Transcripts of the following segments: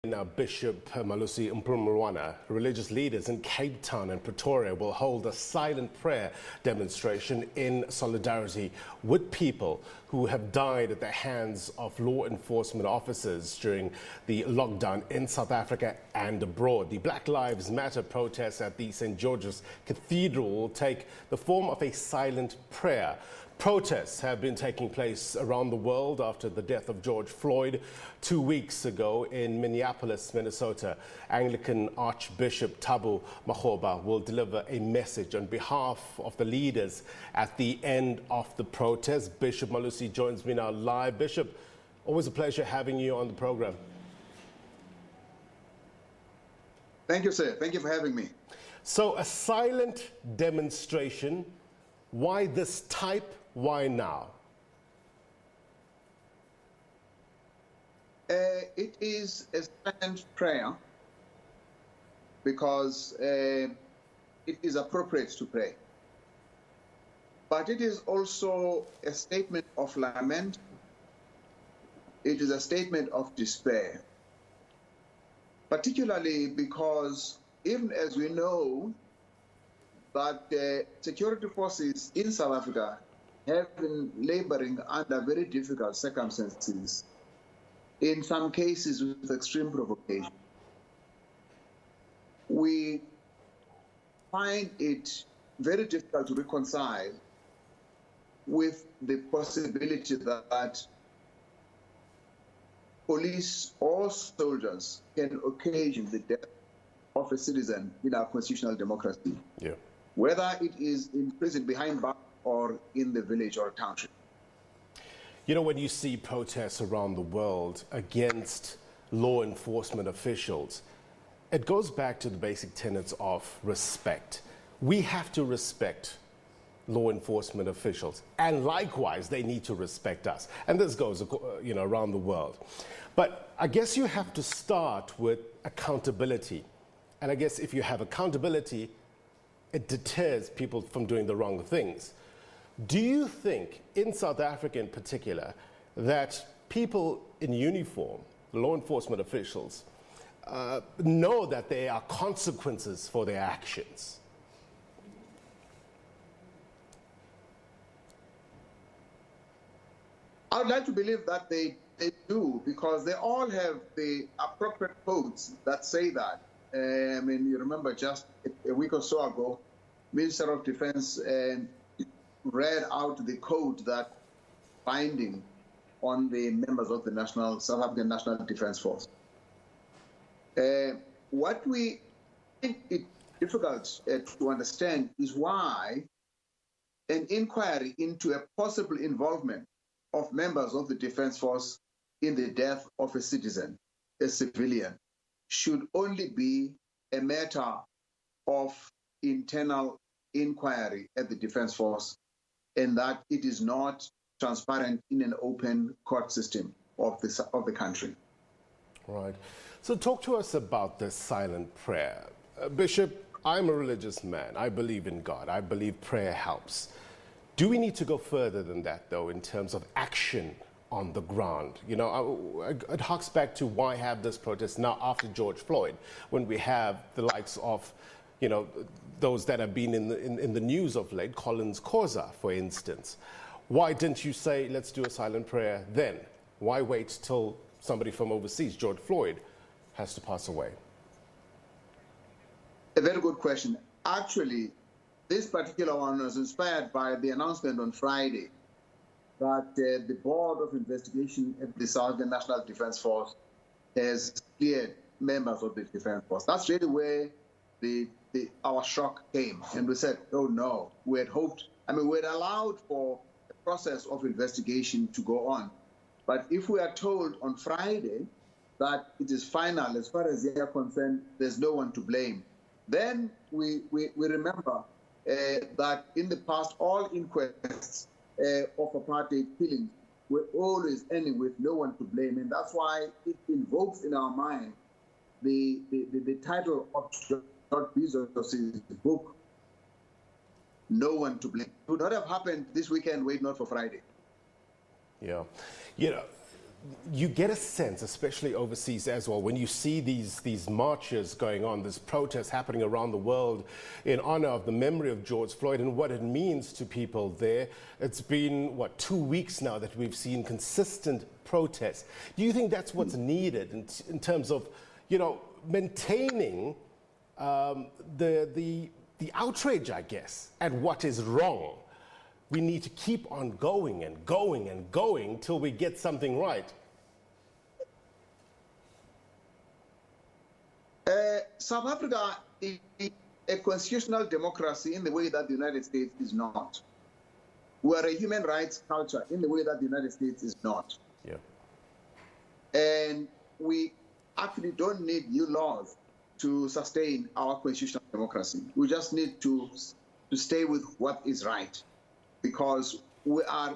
Bishop Malusi Mpumlwana, religious leaders in Cape Town and Pretoria will hold a silent prayer demonstration in solidarity with people who have died at the hands of law enforcement officers during the lockdown in South Africa and abroad. The Black Lives Matter protests at the St. George's Cathedral will take the form of a silent prayer. Protests have been taking place around the world after the death of George Floyd 2 weeks ago in Minneapolis, Minnesota. Anglican Archbishop Thabo Makgoba will deliver a message on behalf of the leaders at the end of the protest. Bishop Malusi joins me now live. Bishop, always a pleasure having you on the program. Thank you, sir. Thank you for having me. So, a silent demonstration. Why this type? Why now? It is a silent prayer because it is appropriate to pray. But it is also a statement of lament. It is a statement of despair. Particularly because even as we know that security forces in South Africa have been laboring under very difficult circumstances, in some cases with extreme provocation. We find it very difficult to reconcile with the possibility that police or soldiers can occasion the death of a citizen in our constitutional democracy. Yeah. Whether it is in prison behind bars or in the village or township. You know, when you see protests around the world against law enforcement officials, it goes back to the basic tenets of respect. We have to respect law enforcement officials, and likewise, they need to respect us. And this goes, around the world. But I guess you have to start with accountability. And I guess if you have accountability, it deters people from doing the wrong things. Do you think, in South Africa in particular, that people in uniform, law enforcement officials, know that there are consequences for their actions? I would like to believe that they do, because they all have the appropriate codes that say that. I mean, you remember just a week or so ago, Minister of Defense read out the code that binding on the members of the South African National Defense Force. What we think is difficult to understand is why an inquiry into a possible involvement of members of the Defense Force in the death of a citizen, a civilian, should only be a matter of internal inquiry at the Defense Force, and that it is not transparent in an open court system of the country. Right. So talk to us about this silent prayer. Bishop, I'm a religious man. I believe in God. I believe prayer helps. Do we need to go further than that, though, in terms of action on the ground? You know, it harks back to why have this protest now after George Floyd, when we have the likes of, those that have been in the news of late, Collins Khoza, for instance. Why didn't you say, let's do a silent prayer then? Why wait till somebody from overseas, George Floyd, has to pass away? A very good question. Actually, this particular one was inspired by the announcement on Friday that the Board of Investigation at the South African National Defense Force has cleared members of the Defense Force. That's really where our shock came. And we said, oh no, we had hoped, we had allowed for a process of investigation to go on. But if we are told on Friday that it is final, as far as they are concerned, there's no one to blame, then we remember that in the past, all inquests of apartheid killings were always ending with no one to blame. And that's why it invokes in our mind the title of George Bezos' book, No One to Blame. It would not have happened this weekend, wait not for Friday. Yeah. you get a sense, especially overseas as well, when you see these marches going on, this protests happening around the world in honor of the memory of George Floyd and what it means to people there. It's been, what, 2 weeks now that we've seen consistent protests. Do you think that's what's needed in terms of, you know, maintaining the outrage, I guess, at what is wrong? We need to keep on going and going and going till we get something right. South Africa is a constitutional democracy in the way that the United States is not. We are a human rights culture in the way that the United States is not. Yeah. And we actually don't need new laws to sustain our constitutional democracy. We just need to stay with what is right, because we are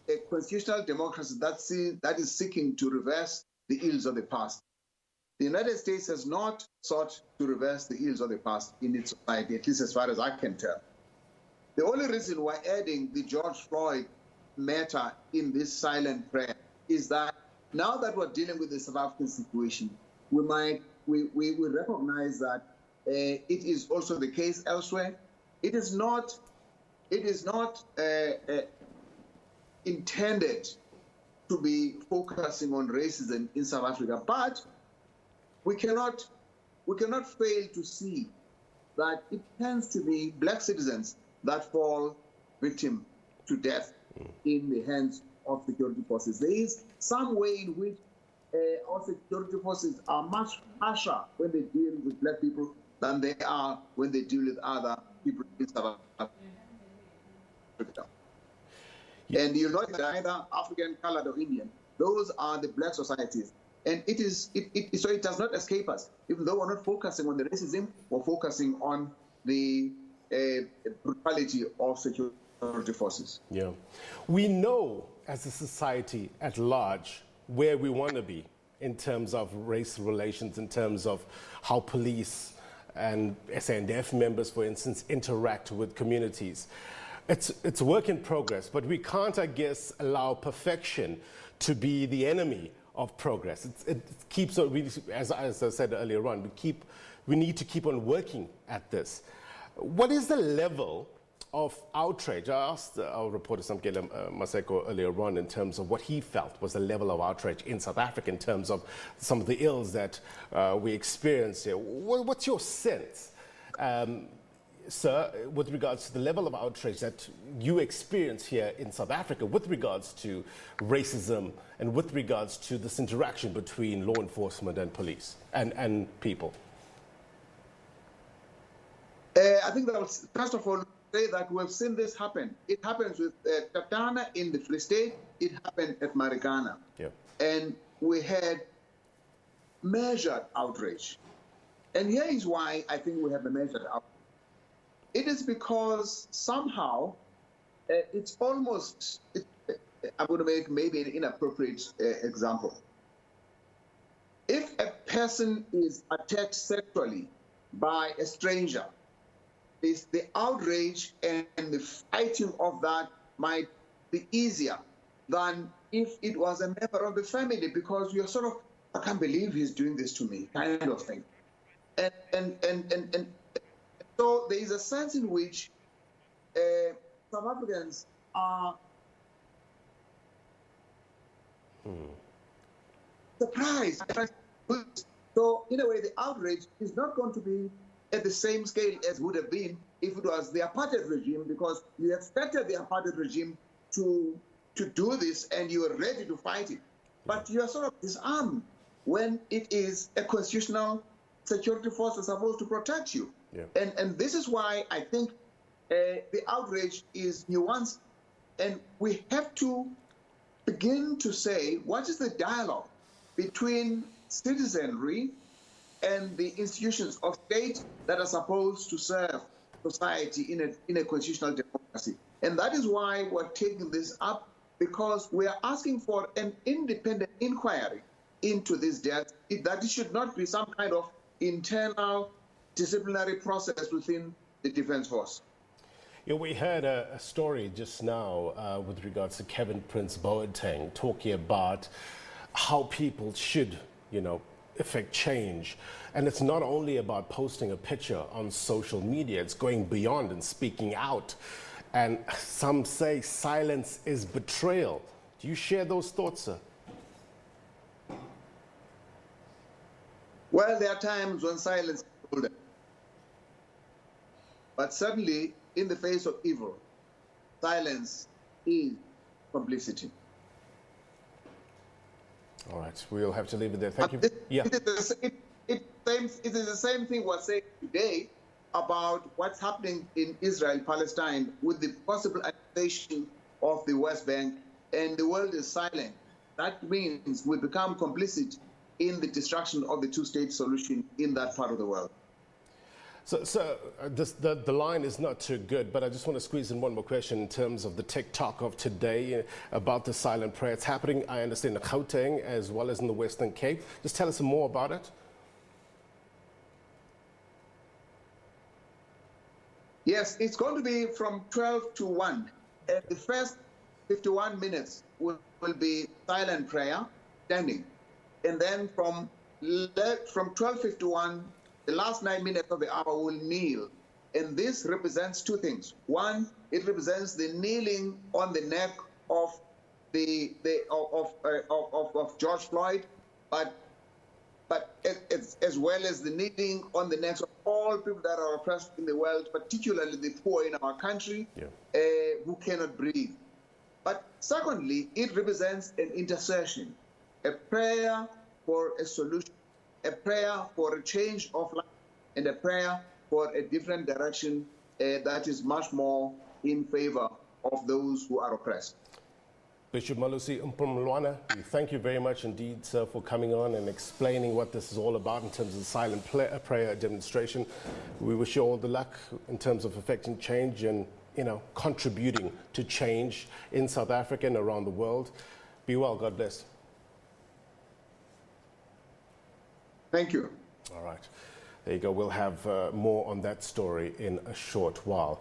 a constitutional democracy that is seeking to reverse the ills of the past. The United States has not sought to reverse the ills of the past in its society, at least as far as I can tell. The only reason we're adding the George Floyd matter in this silent prayer is that now that we're dealing with the South African situation, we recognize that it is also the case elsewhere. It is not intended to be focusing on racism in South Africa, but we cannot fail to see that it tends to be black citizens that fall victim to death in the hands of security forces. There is some way in which our security forces are much harsher when they deal with black people than they are when they deal with other people in South Africa. Yeah. And you're not either African, colored, or Indian. Those are the black societies. And so it does not escape us. Even though we're not focusing on the racism, we're focusing on the brutality of security forces. Yeah. We know as a society at large where we want to be in terms of race relations, in terms of how police and SANDF members, for instance, interact with communities. It's a work in progress, but we can't, I guess, allow perfection to be the enemy of progress. It keeps on, as I said earlier on, we need to keep on working at this. What is the level of outrage? I asked our reporter Samkele Maseko earlier on in terms of what he felt was the level of outrage in South Africa in terms of some of the ills that we experience here. What's your sense, sir, with regards to the level of outrage that you experience here in South Africa with regards to racism and with regards to this interaction between law enforcement and police and people? I think that was, first of all, say that we've seen this happen. It happens with Tatana in the Free State. It happened at Marikana. Yeah. And we had measured outrage. And here is why I think we have a measured outrage. It is because somehow it's almost, I'm going to make maybe an inappropriate example. If a person is attacked sexually by a stranger, is the outrage and the fighting of that might be easier than if it was a member of the family, because you're sort of, I can't believe he's doing this to me, kind of thing. And so there is a sense in which South Africans are surprised. So in a way, the outrage is not going to be at the same scale as would have been if it was the apartheid regime, because you expected the apartheid regime to do this and you were ready to fight it. But you are sort of disarmed when it is a constitutional security force that's supposed to protect you. Yeah. And this is why I think the outrage is nuanced, and we have to begin to say, what is the dialogue between citizenry and the institutions of state that are supposed to serve society in a constitutional democracy? And that is why we're taking this up, because we are asking for an independent inquiry into this death, that it should not be some kind of internal disciplinary process within the Defense Force. Yeah, we heard a story just now with regards to Kevin Prince Boateng talking about how people should, effect change. And it's not only about posting a picture on social media, it's going beyond and speaking out. And some say silence is betrayal. Do you share those thoughts, sir? Well, there are times when silence is golden. But certainly, in the face of evil, silence is complicity. All right, we'll have to leave it there. Thank you. It is the same thing we're saying today about what's happening in Israel, Palestine, with the possible annexation of the West Bank, and the world is silent. That means we become complicit in the destruction of the two-state solution in that part of the world. So the line is not too good, but I just want to squeeze in one more question in terms of the TikTok of today about the silent prayer. It's happening, I understand, in Gauteng as well as in the Western Cape. Just tell us more about it. Yes, it's going to be from 12 to 1. And the first 51 minutes will be silent prayer, standing. And then from 12:51, the last 9 minutes of the hour will kneel. And this represents two things. One, it represents the kneeling on the neck of of George Floyd, but as well as the kneeling on the necks of all people that are oppressed in the world, particularly the poor in our country, who cannot breathe. But secondly, it represents an intercession, a prayer for a solution, a prayer for a change of life, and a prayer for a different direction that is much more in favor of those who are oppressed. Bishop Malusi Mpumlwana, we thank you very much indeed, sir, for coming on and explaining what this is all about in terms of the silent prayer demonstration. We wish you all the luck in terms of effecting change and, contributing to change in South Africa and around the world. Be well. God bless. Thank you. All right. There you go. We'll have more on that story in a short while.